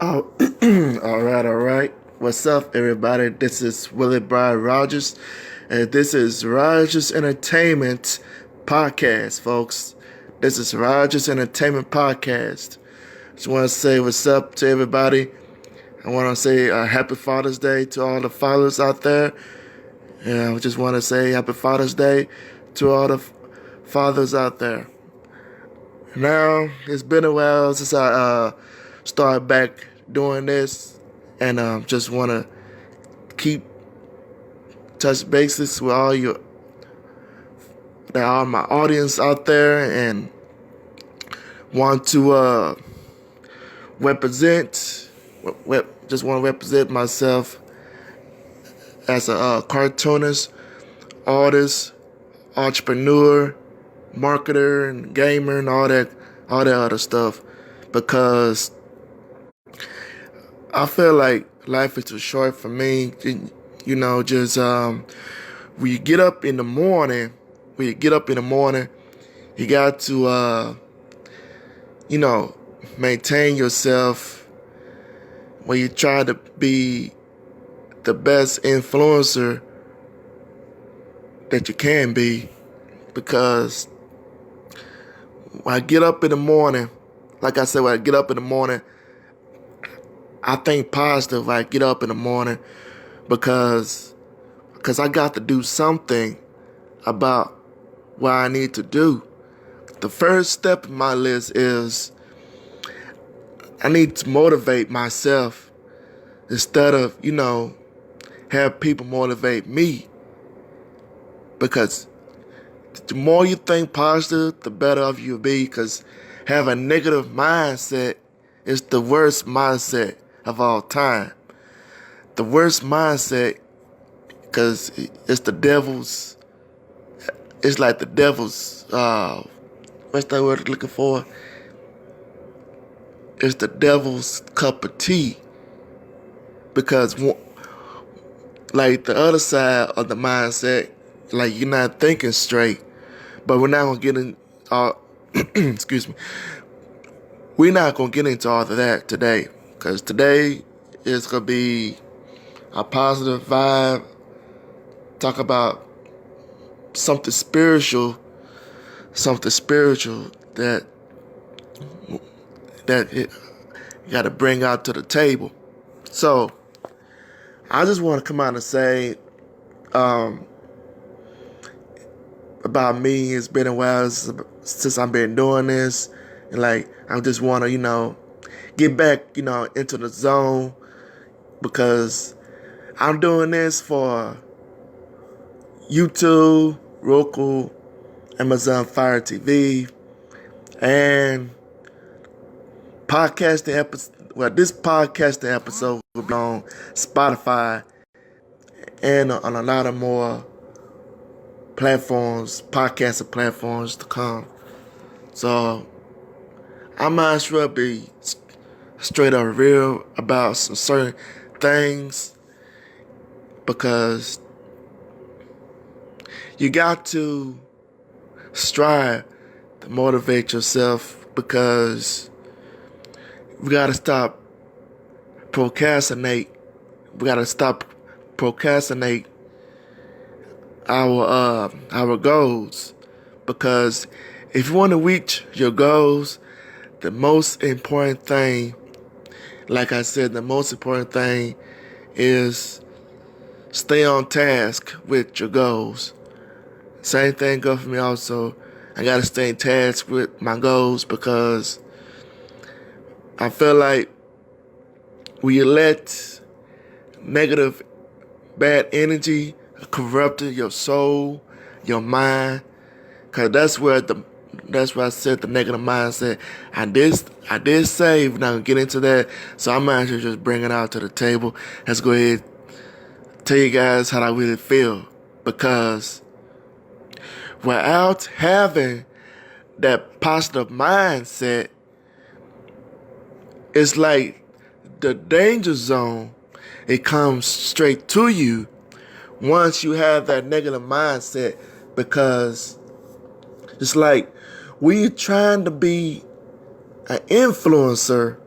Oh, all right. What's up, everybody? This is Willie Bryan Rogers, and this is Rogers Entertainment Podcast, folks. This is Rogers Entertainment Podcast. Just want to say what's up to everybody. I want to say Happy Father's Day to all the fathers out there. And I just want to say Happy Father's Day to all the fathers out there. Now, it's been a while since I started back doing this, and just want to keep touch bases with all my audience out there, and want to represent, just want to represent myself as a cartoonist, artist, entrepreneur, marketer, and gamer, and all that other stuff, because I feel like life is too short for me. Just when you get up in the morning, you got to maintain yourself. When you try to be the best influencer that you can be, because when I get up in the morning, like I said, when I get up in the morning, I think positive when I get up in the morning, because I got to do something about what I need to do. The first step in my list is I need to motivate myself instead of, have people motivate me. Because the more you think positive, the better off you'll be. Because have a negative mindset is the worst mindset of all time. The worst mindset, because it's the devil's, it's like the devil's, what's that word I'm looking for? It's the devil's cup of tea. Because, like, the other side of the mindset, like, you're not thinking straight. But we're not going to get in, excuse me, we're not going to get into all of that today. Because today is going to be a positive vibe, talk about something spiritual that you got to bring out to the table. So I just want to come out and say about me. It's been a while since I've been doing this, and like I just want to get back into the zone, because I'm doing this for YouTube, Roku, Amazon Fire TV, and podcasting episode. Well, this podcasting episode will be on Spotify and on a lot of more platforms, podcasting platforms to come. So I might as well be straight up real about some certain things, because you got to strive to motivate yourself, because we got to stop procrastinate. We got to stop procrastinate our goals, because if you want to reach your goals, the most important thing, like I said, the most important thing is stay on task with your goals. Same thing goes for me also. I gotta stay in task with my goals, because I feel like when you let negative, bad energy corrupt your soul, your mind, because that's where I said the negative mindset. I did say we're not gonna get into that, so I'm actually just bring it out to the table. Let's go ahead and tell you guys how I really feel, because without having that positive mindset, it's like the danger zone. It comes straight to you once you have that negative mindset, because it's like when you're trying to be an influencer,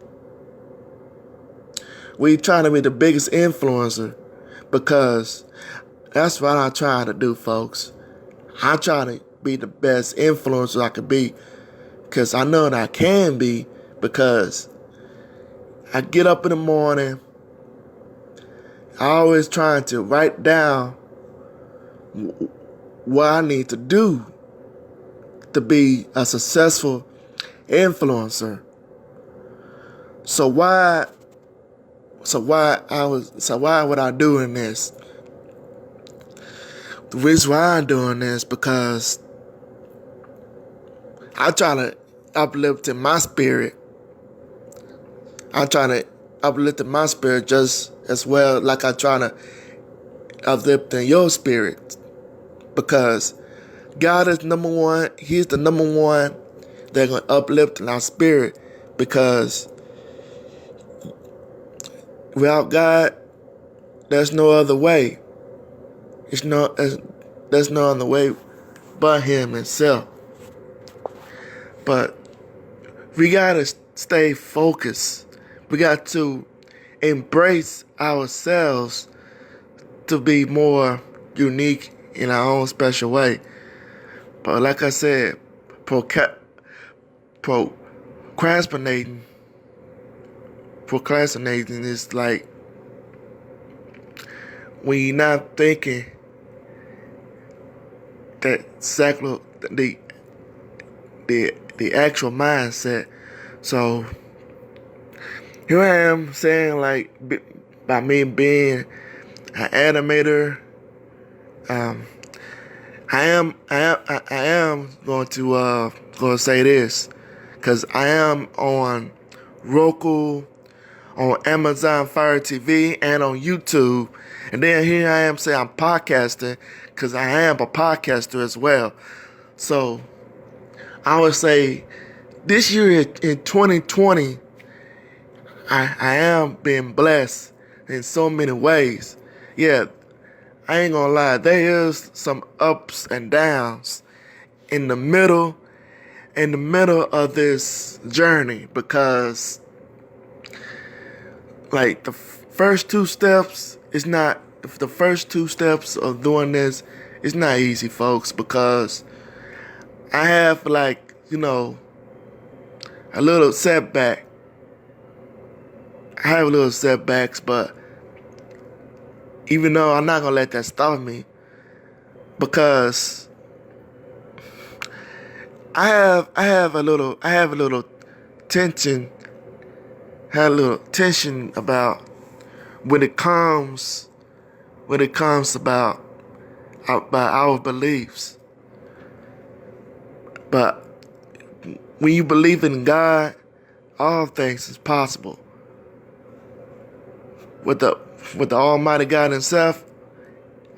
We trying to be the biggest influencer because that's what I'm trying to do, folks. I'm trying to be the best influencer I could be because I know that I can be because I get up in the morning. I always trying to write down what I need to do to be a successful influencer. So why would I doing this? The reason why I'm doing this because I try to uplift in my spirit. I'm trying to uplift in my spirit just as well like I'm trying to uplift in your spirit. Because God is number one. He's the number one that's going to uplift in our spirit. Because without God, there's no other way. There's no other way but Him Himself. But we got to stay focused. We got to embrace ourselves to be more unique in our own special way. But like I said, procrastinating is like when you're not thinking that exactly the actual mindset. So here I am saying like by me being an animator, I am going to say this because I am on Roku, on Amazon Fire TV, and on YouTube. And then here I am saying I'm podcasting because I am a podcaster as well. So I would say this year in 2020, I am being blessed in so many ways. Yeah, I ain't gonna lie, there is some ups and downs in the middle of this journey because like the first two steps of doing this is not easy, folks, because I have like, a little setback. I have little setbacks, but even though I'm not gonna let that stop me, because I have a little tension. Had a little tension about when it comes about our beliefs. But when you believe in God, all things is possible. With the Almighty God Himself,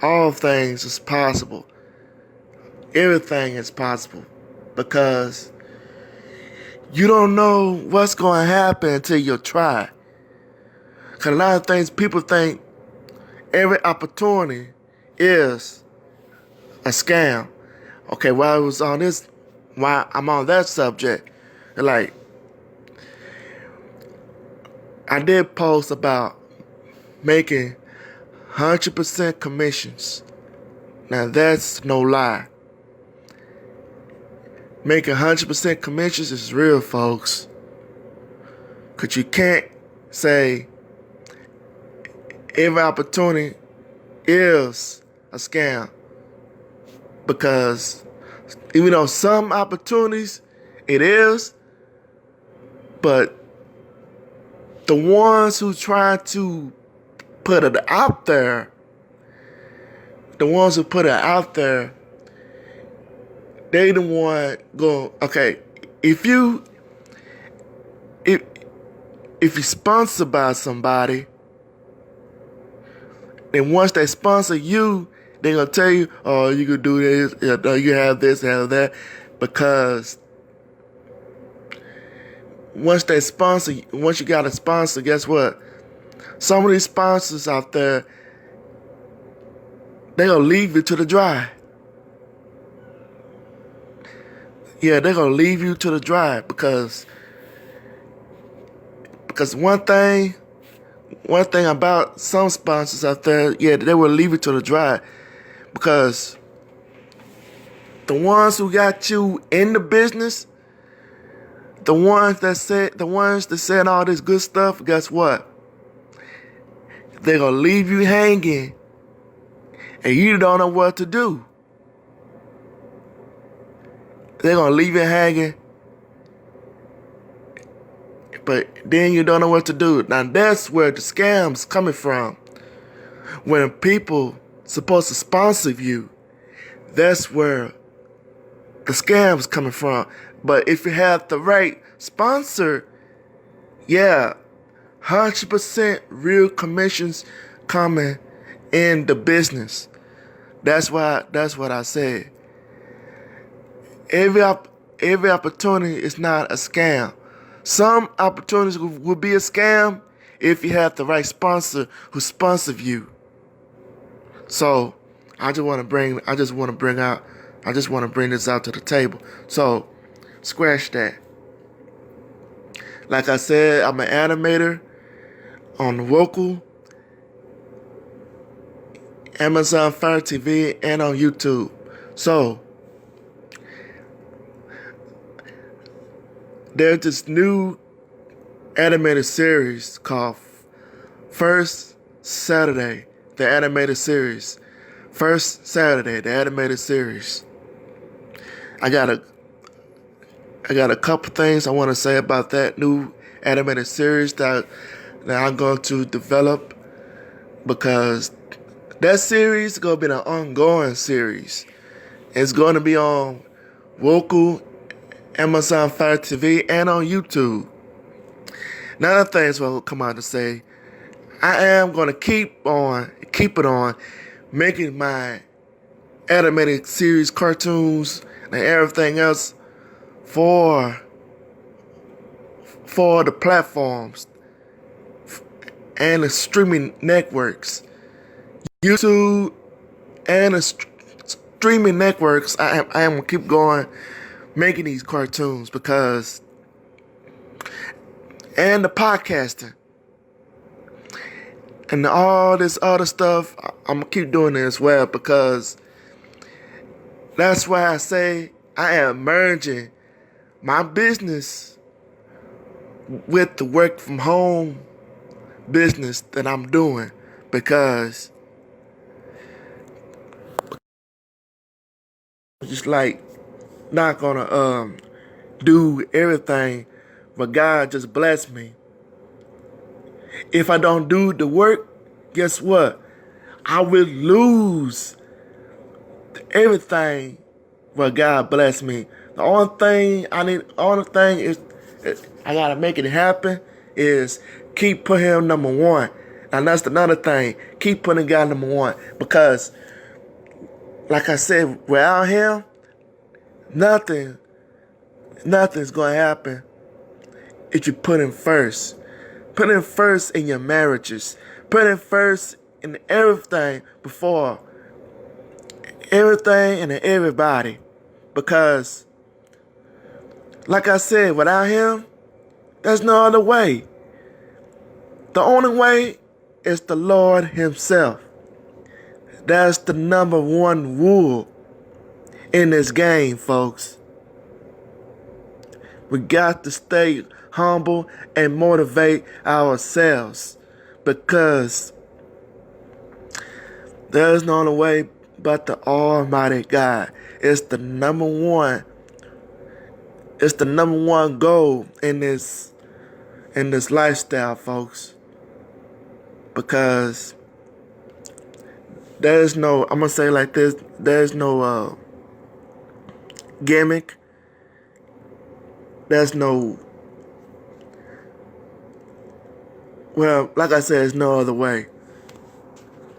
all things is possible. Everything is possible. Because you don't know what's going to happen until you try. Because a lot of things, people think every opportunity is a scam. Okay, while I'm on that subject, like, I did post about making 100% commissions. Now that's no lie. Making 100% commissions is real, folks. Because you can't say every opportunity is a scam. Because even though some opportunities it is, but the ones who try to put it out there, they the one go, okay, if you sponsored by somebody, then once they sponsor you, they're gonna tell you, oh, you can do this, you have this, have that, because once you got a sponsor, guess what? Some of these sponsors out there, they're gonna leave you to the dry. Yeah, they're gonna leave you to the dry because one thing one thing about some sponsors out there, yeah, they will leave it to the dry, because the ones who got you in the business, the ones that said all this good stuff, guess what? They're gonna leave you hanging, and you don't know what to do. They're gonna leave you hanging, but then you don't know what to do. Now that's where the scam's coming from. When people supposed to sponsor you, that's where the scam's coming from. But if you have the right sponsor, yeah, 100% real commissions coming in the business. That's what I said. Every opportunity is not a scam. Some opportunities will be a scam if you have the right sponsor who sponsors you. So I just want to bring this out to the table. So scratch that. Like I said, I'm an animator on Roku, Amazon Fire TV, and on YouTube. So there's this new animated series called First Saturday, the animated series. First Saturday, the animated series. I got a couple things I want to say about that new animated series that I'm going to develop, because that series is going to be an ongoing series. It's going to be on Roku, Amazon Fire TV, and on YouTube. Another thing is what I'll come out to say, I am going to keep it on making my animated series, cartoons, and everything else for the platforms and the streaming networks, YouTube and the streaming networks. I am gonna keep going making these cartoons, because, and the podcasting and all this other stuff, I'm gonna keep doing it as well, because that's why I say I am merging my business with the work from home business that I'm doing, because just like not gonna do everything, but God just bless me. If I don't do the work, guess what? I will lose everything. But God bless me. The only thing is I gotta make it happen is keep putting him number one. And that's another thing. Keep putting God number one. Because, like I said, without him, nothing's gonna happen if you put him first. Put him first in your marriages. Put him first in everything before everything and everybody. Because, like I said, without him, there's no other way. The only way is the Lord himself. That's the number one rule in this game, folks. We got to stay humble and motivate ourselves, because there's no other way but the Almighty God. It's the number one. It's the number one goal in this lifestyle, folks. Because there's no, I'm gonna say it like this, there's no gimmick. There's no, well, like I said, there's no other way.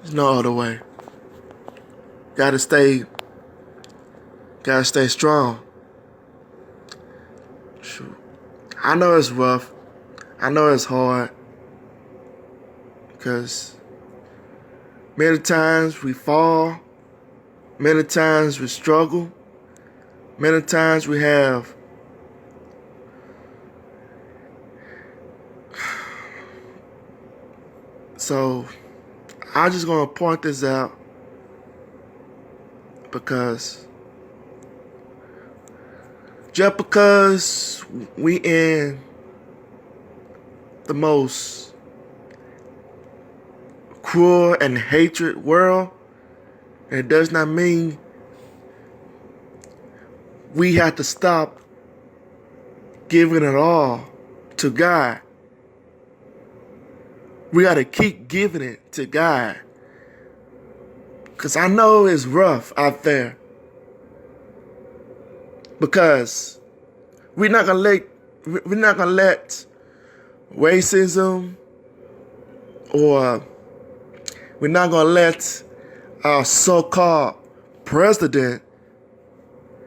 There's no other way. Gotta stay strong. Shoot. I know it's rough. I know it's hard. Because many times we fall. Many times we struggle. Many times we have So I'm just gonna point this out because just because we in the most cruel and hatred world, it does not mean we have to stop giving it all to God. We got to keep giving it to God. Because I know it's rough out there. Because we're not gonna let racism, or we're not gonna let our so-called president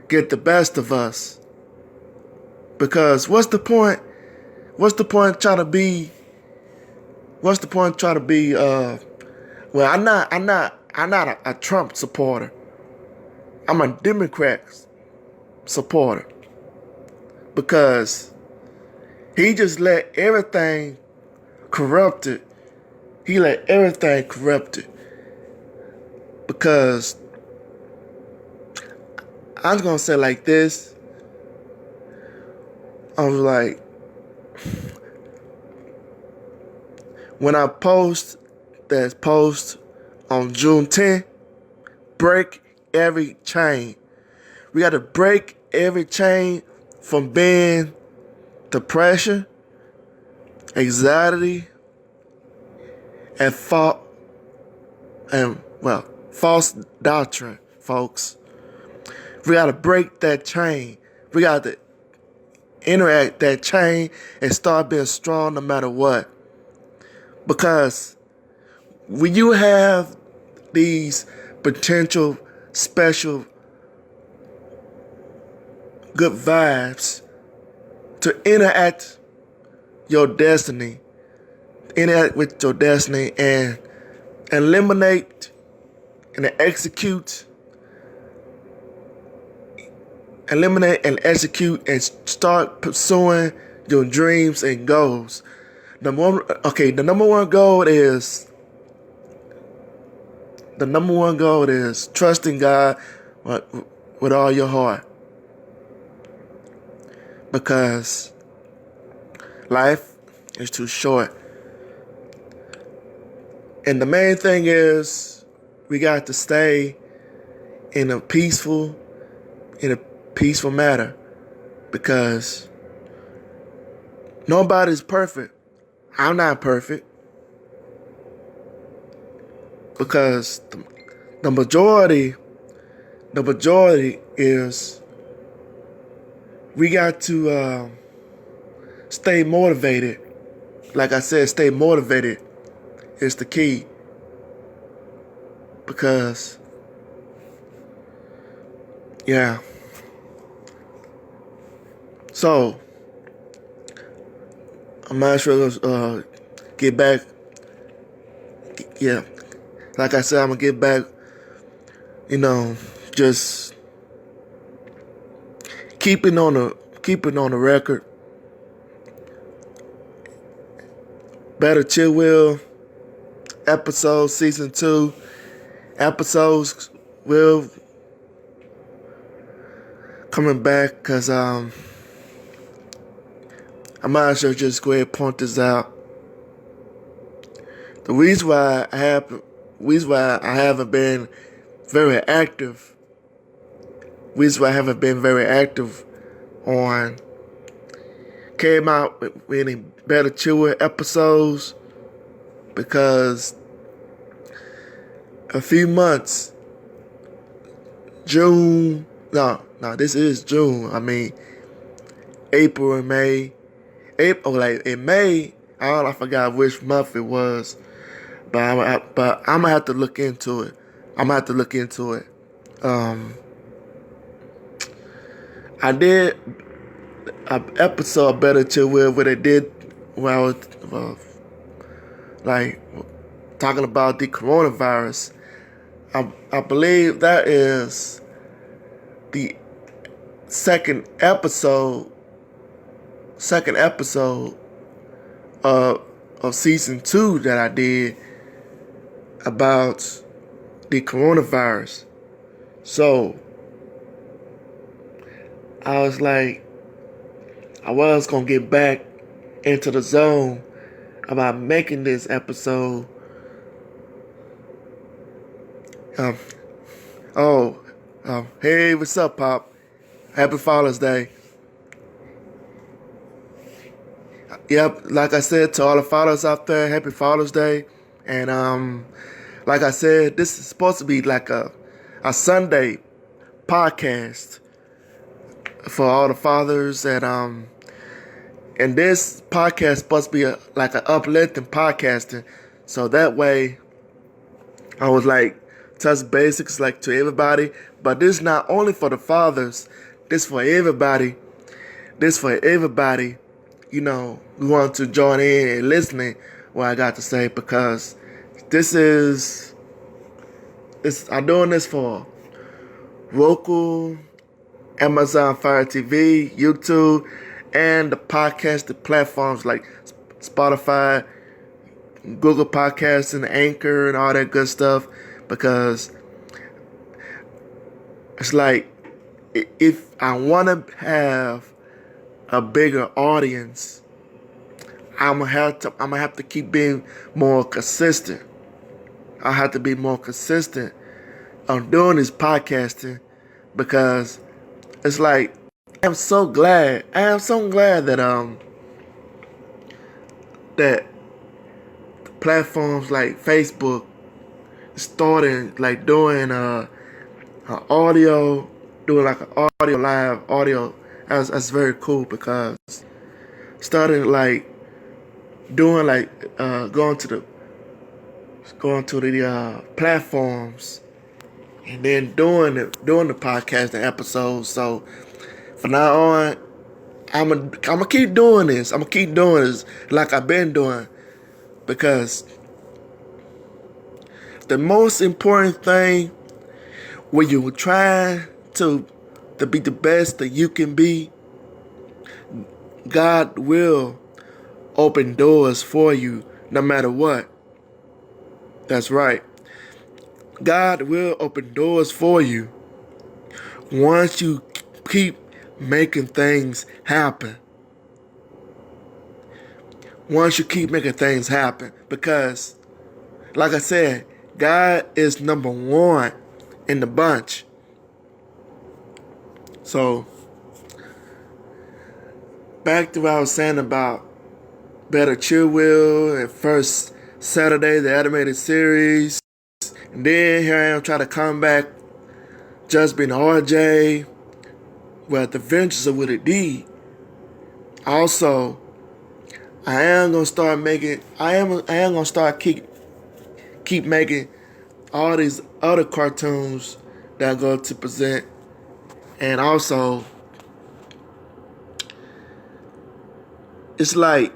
get the best of us. Because what's the point? Trying to be? Well, I'm not a Trump supporter. I'm a Democrat supporter. Because he just let everything corrupted. He let everything corrupted. Because I'm just gonna say it like this. I was like, when I post that post on June 10th, break every chain. We got to break every chain from being depression, anxiety, and false doctrine, folks. We got to break that chain. We got to interact that chain and start being strong no matter what. Because when you have these potential special good vibes to interact with your destiny and eliminate and execute and start pursuing your dreams and goals. The number one goal is trusting God with all your heart. Because life is too short. And the main thing is we got to stay in a peaceful matter. Because nobody's perfect. I'm not perfect. Because the majority is we got to stay motivated. Like I said, stay motivated is the key. Because, yeah. So, I'm not sure to get back. Yeah. Like I said, I'm going to get back, just keeping on the record. Better Chill Will episode season 2 episodes will coming back because I might as well just go ahead and point this out. The reason why I haven't been very active. Reason why I haven't been very active on came out with any Better Chill Will episodes because a few months, this is June. I mean, April and May. In May, I forgot which month it was, but I'm gonna have to look into it. I did an episode of Better Chill Will where I was talking about the coronavirus. I believe that is the second episode of season 2 that I did, about the coronavirus. So I was like, I was gonna get back into the zone about making this episode. Um, oh, hey, what's up, Pop? Happy Father's Day. Yep, like I said to all the fathers out there, happy Father's Day. And like I said, this is supposed to be like a Sunday podcast for all the fathers, and this podcast is supposed to be like an uplifting podcasting. So that way, I was like touch basics like to everybody, but this is not only for the fathers. This for everybody. This for everybody. You know, we want to join in and listening what I got to say, because I'm doing this for Roku, Amazon Fire TV, YouTube, and the podcasting platforms like Spotify, Google Podcasts, and Anchor, and all that good stuff. Because it's like, if I want to have a bigger audience, I'm gonna have to keep being more consistent. I have to be more consistent on doing this podcasting, because it's like, I am so glad that platforms like Facebook started like doing audio, doing like an live audio. That's very cool, because started like doing like going to the platforms, and then doing the podcasting episodes. So from now on, I'm gonna keep doing this. I'm gonna keep doing this like I've been doing, because the most important thing when you're trying to be the best that you can be, God will open doors for you no matter what. That's right. God will open doors for you once you keep making things happen. Once you keep making things happen. Because, like I said, God is number one in the bunch. So, back to what I was saying about Better Chill Will and first Saturday, the animated series. And then here I am trying to come back, just being RJ, with the Adventures of Willie D. Also, I am gonna start keep making all these other cartoons that I'm going to present. And also, it's like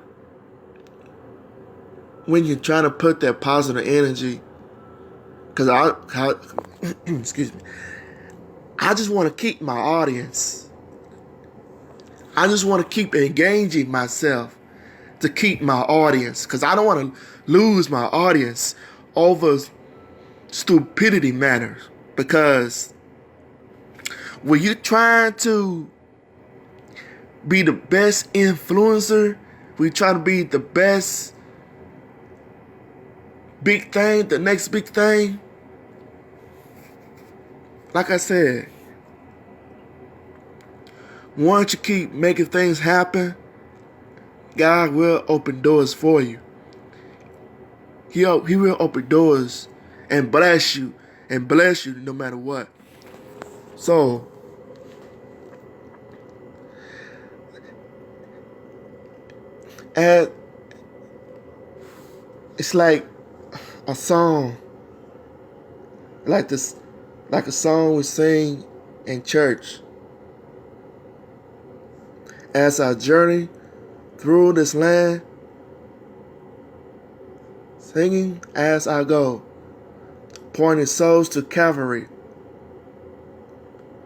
when you're trying to put that positive energy, because excuse me, I just want to keep my audience. I just want to keep engaging myself to keep my audience, because I don't want to lose my audience over stupidity matters. Because when you're trying to be the best influencer, we try to be the best big thing, the next big thing. Like I said, once you keep making things happen, God will open doors for you. He will open doors and bless you no matter what. So, it's like a song, like a song we sing in church. As I journey through this land, singing as I go, pointing souls to Calvary.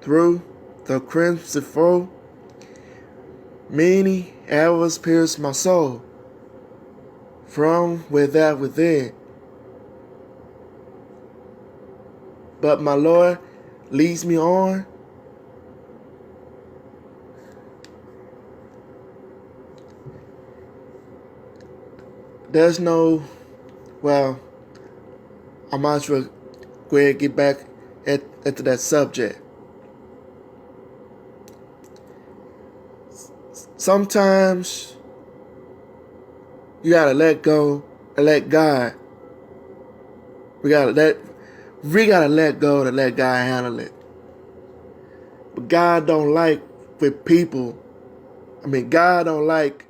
Through the crimson foe, many arrows pierce my soul. From without within, but my Lord leads me on, there's no, well, I might as well go ahead and get back into that subject. Sometimes you gotta let go and let God. We gotta let go to let God handle it. But God don't like with people. God don't like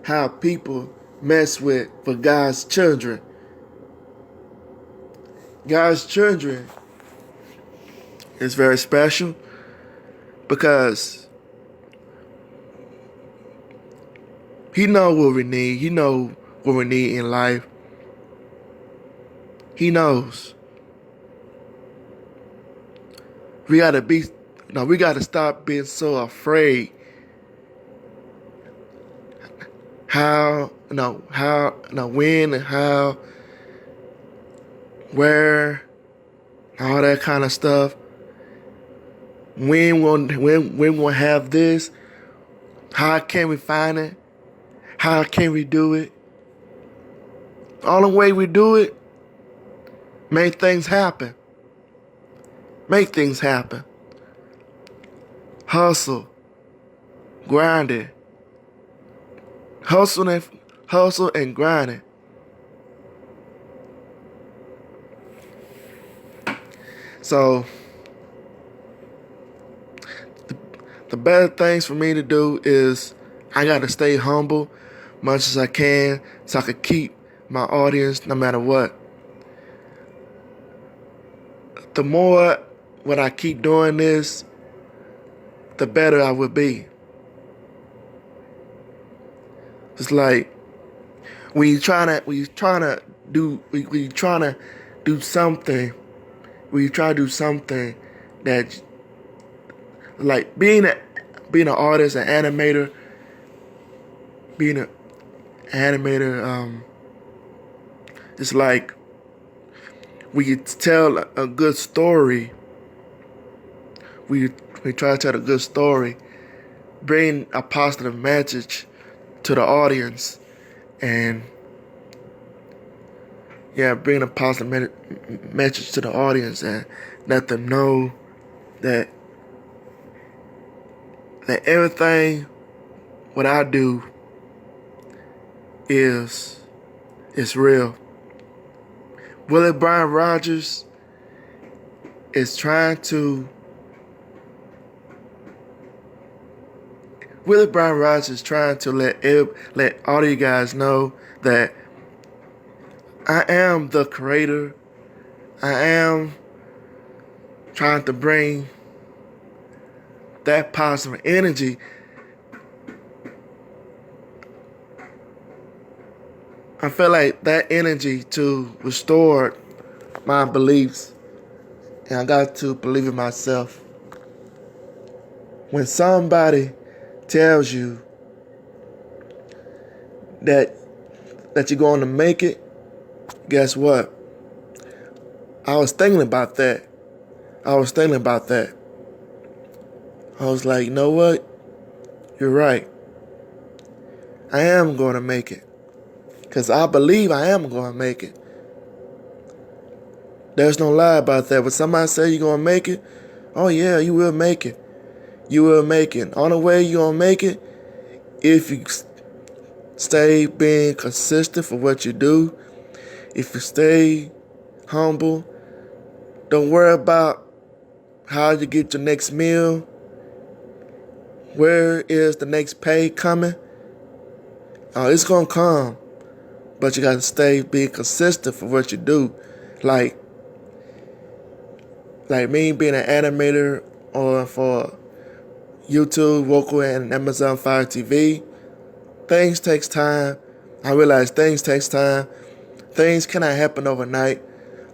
how people mess with for God's children. God's children is very special because He knows what we need. He knows what we need in life. He knows. We gotta stop being so afraid. When and how, where, all that kind of stuff. When we'll have this? How can we find it? How can we do it? All the way we do it, make things happen. Make things happen. Hustle, grind it. Hustle and grind it. So the better things for me to do is I gotta stay humble much as I can so I can keep my audience no matter what. The more when I keep doing this, the better I will be. It's like when you trying to do something, that, like being an artist, an animator, it's like when you tell a good story, we try to tell a good story, bring a positive message to the audience, and bring a positive message to the audience and let them know that everything what I do is real. Willie Bryan Rogers is trying to let all of you guys know that I am the creator. I am trying to bring that positive energy. I feel like that energy to restore my beliefs, and I got to believe in myself. When somebody tells you that you're going to make it, guess what? I was thinking about that. I was like, you know what? You're right. I am going to make it. Because I believe I am going to make it. There's no lie about that. When somebody say you're going to make it, oh yeah, you will make it. You will make it. On the way you're going to make it, if you stay being consistent for what you do, if you stay humble, don't worry about how you get your next meal, where is the next pay coming. It's going to come. But you got to stay being consistent for what you do. Like me being an animator or for YouTube, Roku, and Amazon Fire TV, things takes time. I realize things takes time. Things cannot happen overnight.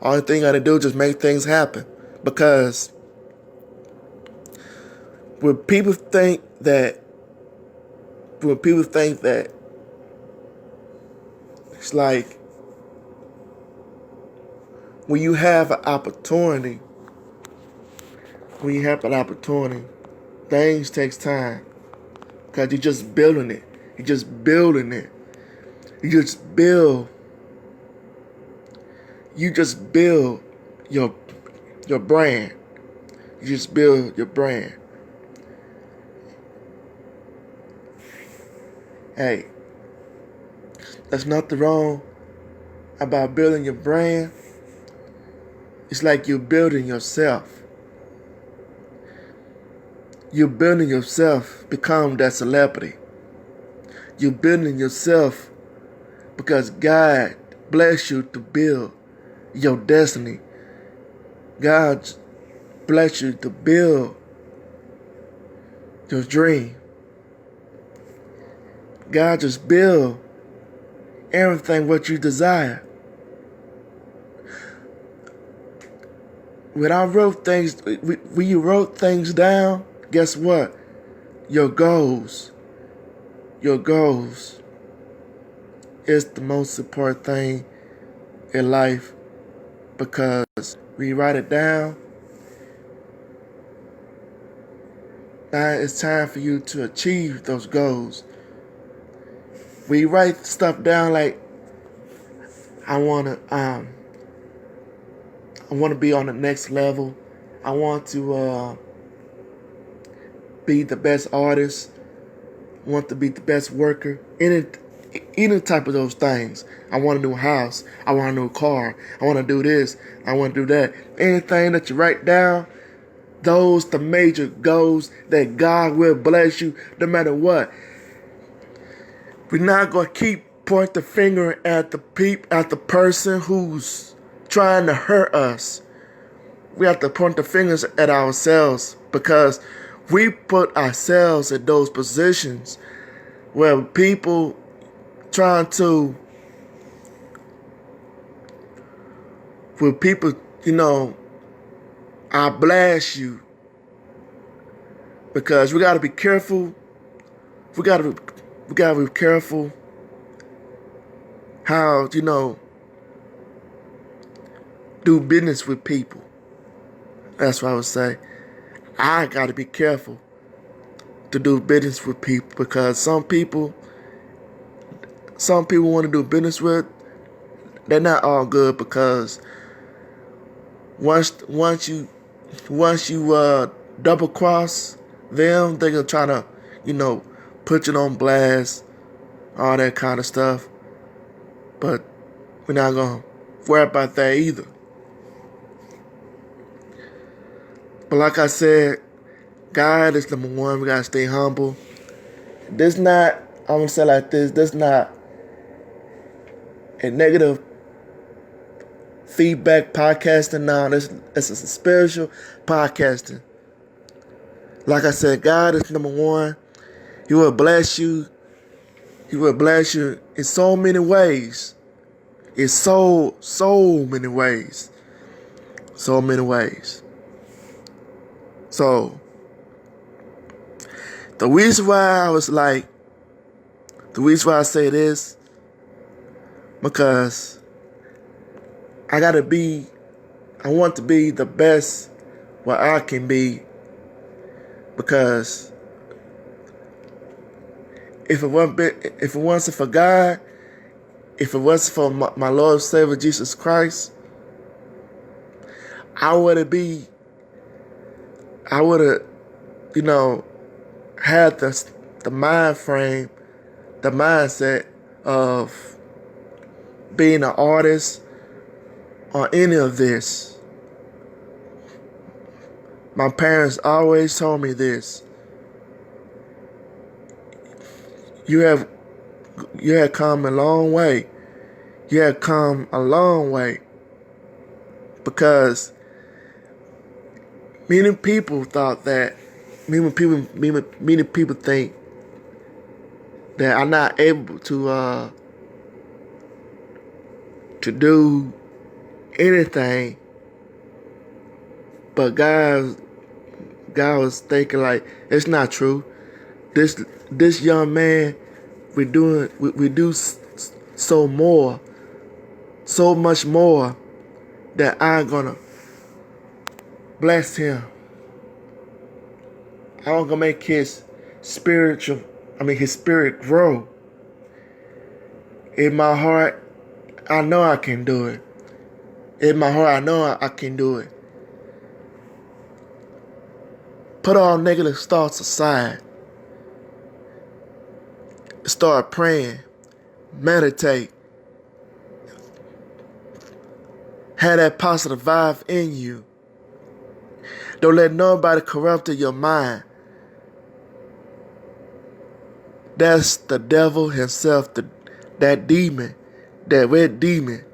Only thing you got to do is just make things happen. Because when people think that it's like when you have an opportunity, things takes time. Because you're just building it. You're just building it. You just build your brand. You just build your brand. Hey, there's nothing wrong about building your brand. It's like you're building yourself. You're building yourself, become that celebrity. You're building yourself because God bless you to build your destiny. God bless you to build your dream. God just build everything what you desire. When you wrote things down, guess what? Your goals is the most important thing in life, because when you write it down, now it's time for you to achieve those goals. When you write stuff down like, I wanna be on the next level. I want to be the best artist. I want to be the best worker. Any type of those things. I want a new house. I want a new car. I want to do this. I want to do that. Anything that you write down, those the major goals that God will bless you no matter what. We're not going to point the finger at the person who's trying to hurt us. We have to point the fingers at ourselves, because we put ourselves in those positions where people trying to, I blast you, because we got to be careful. We got to be careful how, do business with people. That's what I would say. I got to be careful to do business with people, because some people want to do business with, they're not all good, because once you double cross them, they're gonna try to, put you on blast, all that kind of stuff. But we're not gonna worry about that either. But like I said, God is number one. We gotta stay humble. I'm gonna say like this not a negative feedback podcasting. No, it's a spiritual podcasting. Like I said, God is number one. He will bless you. He will bless you in so many ways. In so many ways. So many ways. So, the reason why I say this, because I want to be the best what I can be, because if it wasn't for God, if it wasn't for my Lord and Savior Jesus Christ, I would have, had the mind frame, the mindset of being an artist or any of this. My parents always told me this. You have come a long way. You have come a long way. Because many people think that I'm not able to do anything. But God was thinking like, it's not true. This young man, we do so much more that I'm gonna bless him. I'm gonna make his spirit grow. In my heart, I know I can do it. In my heart, I know I can do it. Put all negative thoughts aside. Start praying. Meditate. Have that positive vibe in you. Don't let nobody corrupt your mind. That's the devil himself, that demon, that red demon.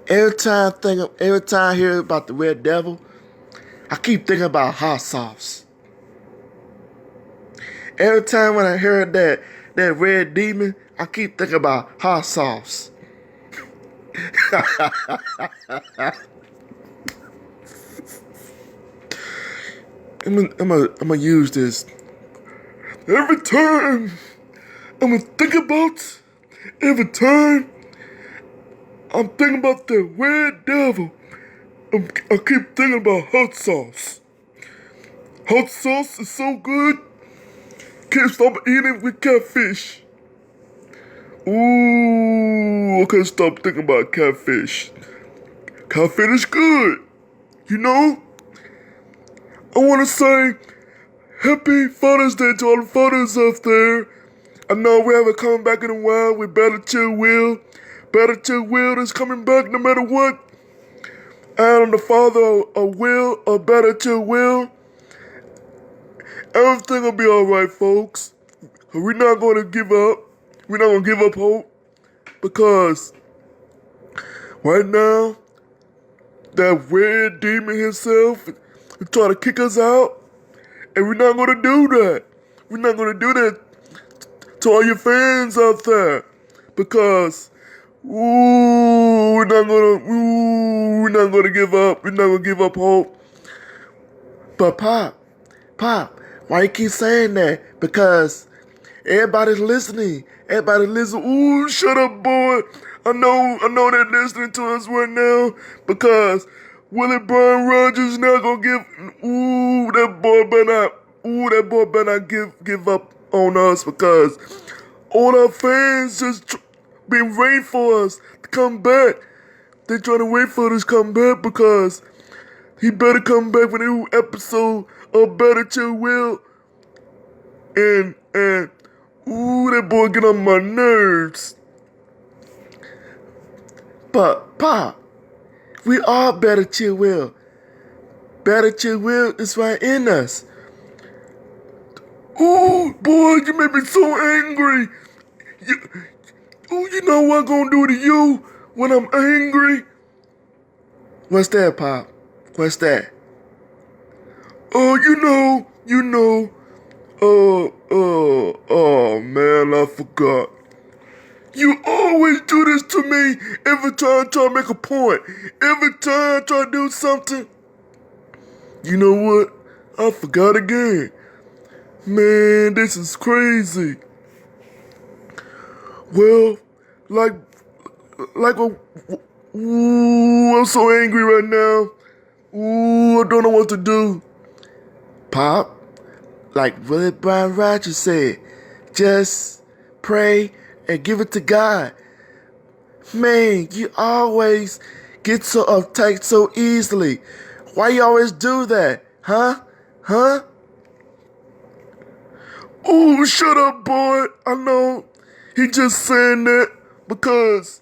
Every time I hear about the red devil, I keep thinking about hot sauce. Every time when I hear that red demon, I keep thinking about hot sauce. I'm gonna use this. Every time I'm thinking about the red devil, I keep thinking about hot sauce. Hot sauce is so good. Can't stop eating with catfish. Ooh, I can't stop thinking about catfish. Catfish is good. You know? I want to say Happy Father's Day to all the fathers out there. I know we haven't come back in a while with Better Chill Will. Better Chill Will is coming back no matter what. And I'm the father of Will, of Better Chill Will. Everything will be alright, folks. We're not going to give up. We're not going to give up hope. Because right now, that red demon himself is trying to kick us out. And we're not going to do that. We're not going to do that to all your fans out there. Because, we're not going to give up. We're not going to give up hope. But Pop, why you keep saying that? Because everybody's listening. Everybody listen. Ooh, shut up, boy. I know they're listening to us right now because Willie Bryan Rogers not gonna give. That boy better not give up on us because all our fans just been waiting for us to come back. They trying to wait for us to come back because he better come back with a new episode of Better Chill Will. And that boy get on my nerves. But Pop, we are Better Chill Will. Better Chill Will is right in us. Ooh, boy, you make me so angry. You know what I'm gonna do to you when I'm angry? What's that, Pop? What's that? Oh, you know. Oh man, I forgot. You always do this to me every time I try to make a point. Every time I try to do something. You know what? I forgot again. Man, this is crazy. Well, I'm so angry right now. I don't know what to do. Pop, like Willie Bryan Rogers said, just pray and give it to God. Man, you always get so uptight so easily. Why you always do that? Huh? Oh, shut up, boy. I know he just saying that because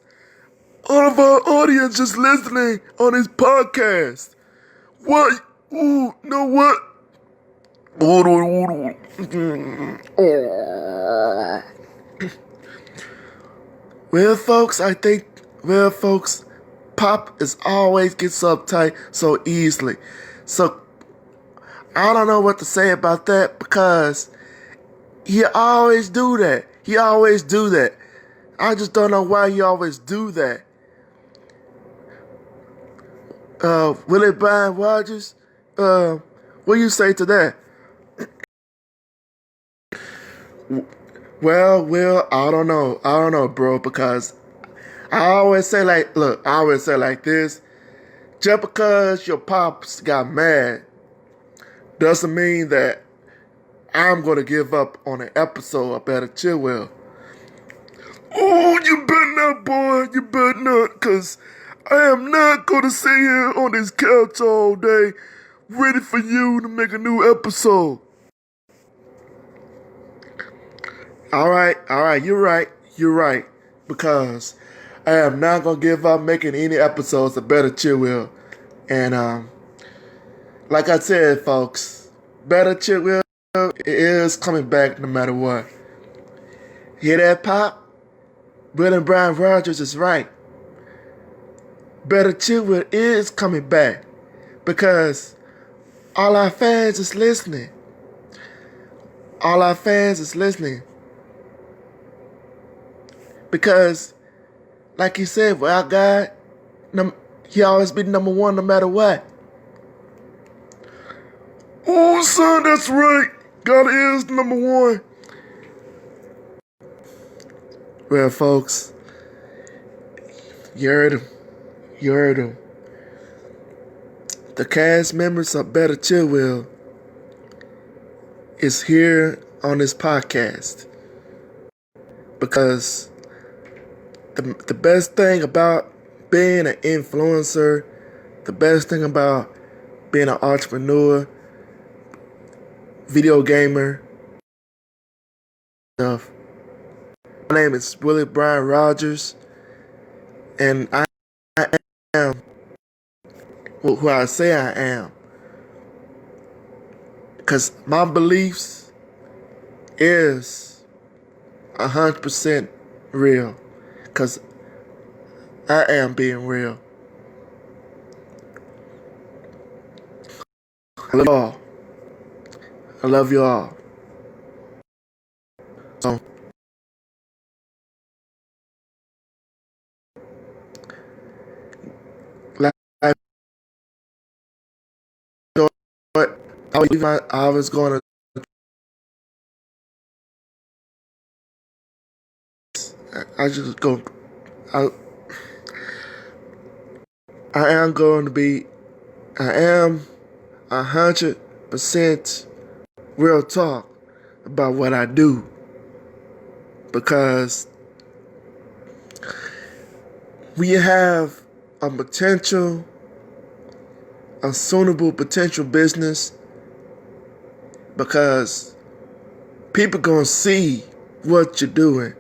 all of our audience just listening on his podcast. What? Ooh, know what? Well, folks, Pop is always gets uptight so easily. So, I don't know what to say about that because he always do that. I just don't know why he always do that. Willie Bryan Rogers, what do you say to that? Well, I don't know, bro, because I always say like this. Just because your pops got mad doesn't mean that I'm going to give up on an episode of Better Chill Will. Oh, you better not, boy. You better not, because I am not going to sit here on this couch all day ready for you to make a new episode. All right, you're right. Because I am not going to give up making any episodes of Better Chill Will. And like I said, folks, Better Chill Will is coming back no matter what. Hear that, Pop? Willie Bryan Rogers is right. Better Chill Will is coming back because all our fans is listening. All our fans is listening. Because, like he said, well, our God, he always be number one no matter what. Oh, son, that's right. God is number one. Well, folks, you heard him. The cast members of Better Chill Will is here on this podcast because the best thing about being an influencer, the best thing about being an entrepreneur, video gamer, stuff. My name is Willie Bryan Rogers, and I am who I say I am. Because my beliefs is 100% real. Because I am being real. I love you all. I love you all. So, like, I was going to. I just go. I am going to be. I am 100% real talk about what I do because we have a suitable potential business because people gonna see what you're doing.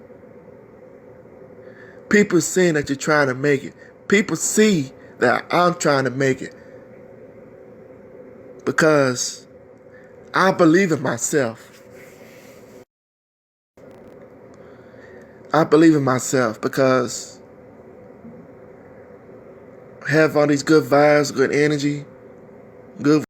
People seeing that you're trying to make it. People see that I'm trying to make it because I believe in myself. I believe in myself because I have all these good vibes, good energy, good